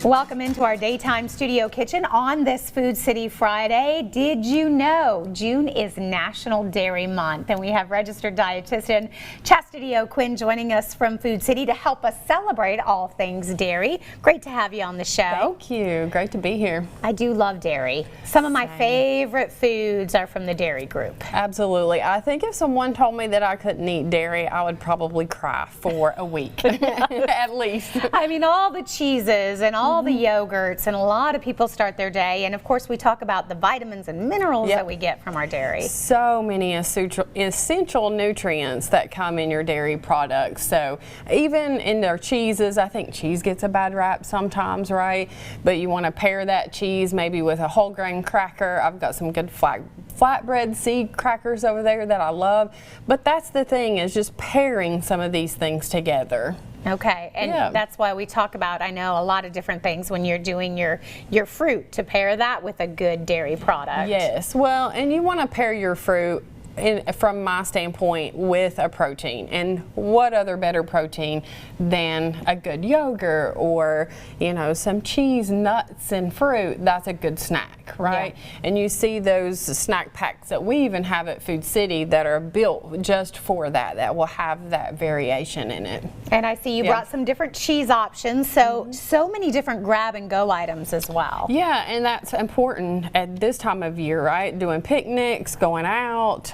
Welcome into our daytime studio kitchen on this Food City Friday. Did you know June is National Dairy Month, and we have registered dietitian Chastity O'Quinn joining us from Food City to help us celebrate all things dairy. Great to have you on the show. Thank you. Great to be here. I do love dairy. Some of my favorite foods are from the dairy group. Absolutely. I think if someone told me that I couldn't eat dairy, I would probably cry for a week at least. I mean, all the cheeses and all the yogurts, and a lot of people start their day, and of course we talk about the vitamins and minerals that we get from our dairy. So many essential nutrients that come in your dairy products. So even in their cheeses, I think cheese gets a bad rap sometimes, right? But you want to pair that cheese maybe with a whole grain cracker. I've got some good flatbread seed crackers over there that I love. But that's the thing, is just pairing some of these things together. Okay, and that's why we talk about, I know, a lot of different things when you're doing your fruit, to pair that with a good dairy product. Yes, well, and you want to pair your fruit, from my standpoint, with a protein. And what other better protein than a good yogurt or, you know, some cheese, nuts, and fruit? That's a good snack, right? Yeah. And you see those snack packs that we even have at Food City that are built just for that will have that variation in it. And I see you brought some different cheese options, so many different grab and go items as well. Yeah, and that's important at this time of year, right? Doing picnics, going out,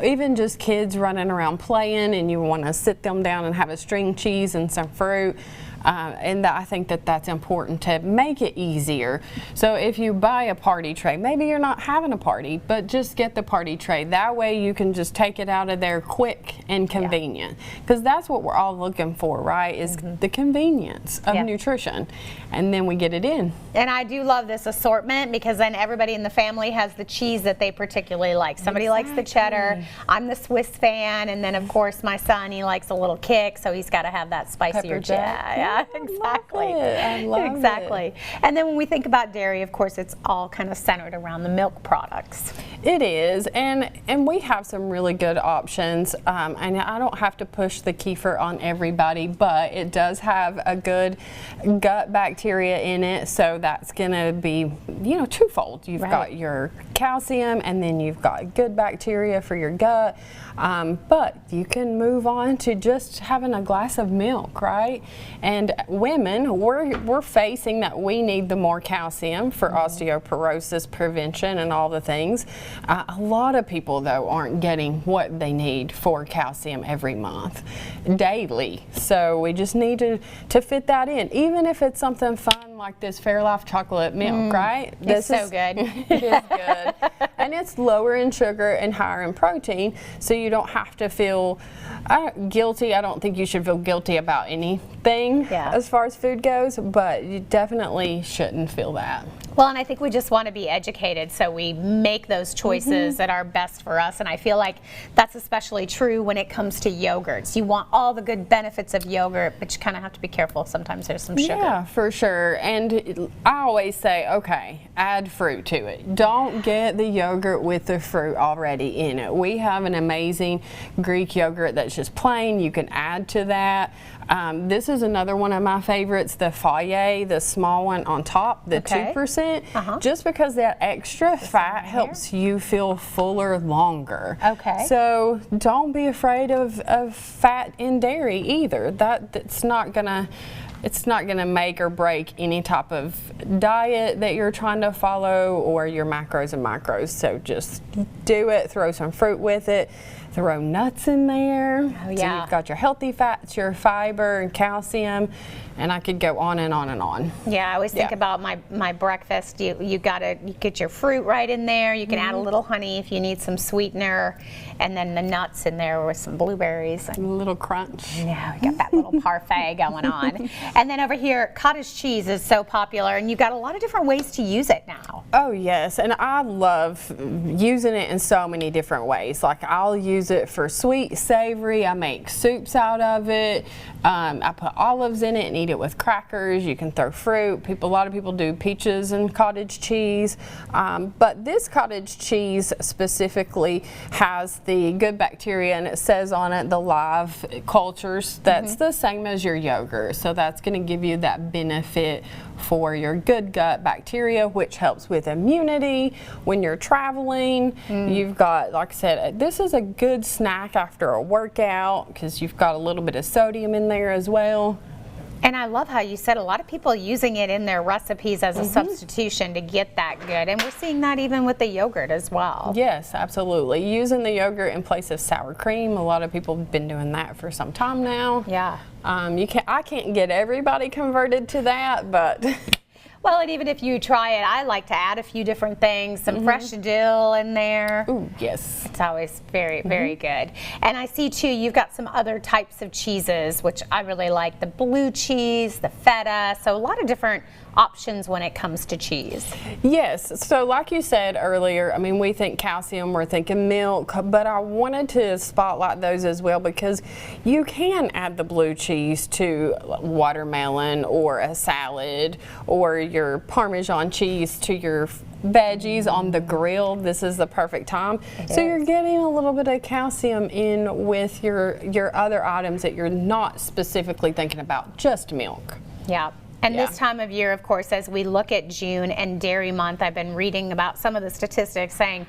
even just kids running around playing, and you want to sit them down and have a string cheese and some fruit. And I think that that's important to make it easier. So if you buy a party tray, maybe you're not having a party, but just get the party tray. That way you can just take it out of there quick and convenient. Because that's what we're all looking for, right? Is the convenience of nutrition. And then we get it in. And I do love this assortment, because then everybody in the family has the cheese that they particularly like. Somebody likes the cheddar. I'm the Swiss fan. And then, of course, my son, he likes a little kick, so he's got to have that spicier cheese. Yeah, exactly. I love it. And then when we think about dairy, of course, it's all kind of centered around the milk products. It is, and we have some really good options. And I don't have to push the kefir on everybody, but it does have a good gut bacteria in it, so that's going to be, you know, twofold. You've got your calcium, and then you've got good bacteria for your gut. But you can move on to just having a glass of milk, right? And women, we're facing that we need the more calcium for osteoporosis prevention and all the things. A lot of people, though, aren't getting what they need for calcium every month, daily. So we just need to fit that in, even if it's something fun like this Fairlife chocolate milk, right? It's so good. It is good. And it's lower in sugar and higher in protein, so you don't have to feel guilty. I don't think you should feel guilty about anything as far as food goes, but you definitely shouldn't feel that. Well, and I think we just want to be educated, so we make those choices that are best for us. And I feel like that's especially true when it comes to yogurts. You want all the good benefits of yogurt, but you kind of have to be careful. Sometimes there's some sugar. Yeah, for sure. And I always say, okay, add fruit to it. Don't get the yogurt with the fruit already in it. We have an amazing Greek yogurt that's just plain. You can add to that. This is another one of my favorites, the Fage, the small one on top, the 2%. Just because that extra fat helps you feel fuller longer. So don't be afraid of fat in dairy either. It's not gonna make or break any type of diet that you're trying to follow, or your macros and micros. So just do it, throw some fruit with it, throw nuts in there. So you've got your healthy fats, your fiber and calcium, and I could go on and on and on. Yeah, I always think about my breakfast. You get your fruit right in there. You can add a little honey if you need some sweetener, and then the nuts in there with some blueberries. A little crunch. Yeah, we got that little parfait going on. And then over here, cottage cheese is so popular, and you've got a lot of different ways to use it now. Oh yes, and I love using it in so many different ways. Like I'll use it for sweet, savory. I make soups out of it. I put olives in it and eat it with crackers. You can throw fruit. A lot of people do peaches and cottage cheese. But this cottage cheese specifically has the good bacteria, and it says on it the live cultures. That's the same as your yogurt. So that's going to give you that benefit for your good gut bacteria, which helps with immunity when you're traveling. You've got, like I said, this is a good snack after a workout because you've got a little bit of sodium in there as well. And I love how you said a lot of people using it in their recipes as a substitution to get that good. And we're seeing that even with the yogurt as well. Yes, absolutely. Using the yogurt in place of sour cream. A lot of people have been doing that for some time now. Yeah. I can't get everybody converted to that, but Well, and even if you try it, I like to add a few different things, some fresh dill in there. ooh, yes. It's always very, very good. And I see too, you've got some other types of cheeses, which I really like, the blue cheese, the feta, so a lot of different options when it comes to cheese. Yes, so like you said earlier, I mean, we think calcium, we're thinking milk, but I wanted to spotlight those as well because you can add the blue cheese to watermelon or a salad or your Parmesan cheese to your veggies on the grill. This is the perfect time. So you're getting a little bit of calcium in with your other items that you're not specifically thinking about, just milk. Yeah. And this time of year, of course, as we look at June and Dairy Month, I've been reading about some of the statistics saying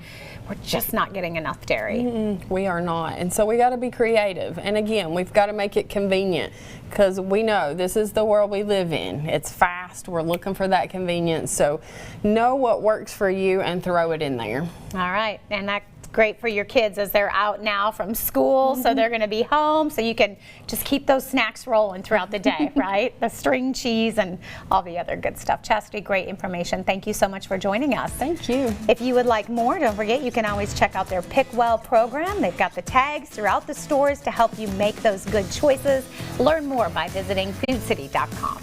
we're just not getting enough dairy. We are not. And so we got to be creative. And again, we've got to make it convenient because we know this is the world we live in. It's fast. We're looking for that convenience. So know what works for you and throw it in there. All right. And that's great for your kids as they're out now from school, so they're going to be home, so you can just keep those snacks rolling throughout the day, right? The string cheese and all the other good stuff. Chastity, great information. Thank you so much for joining us. Thank you. If you would like more, don't forget you can always check out their Pick Well program. They've got the tags throughout the stores to help you make those good choices. Learn more by visiting foodcity.com.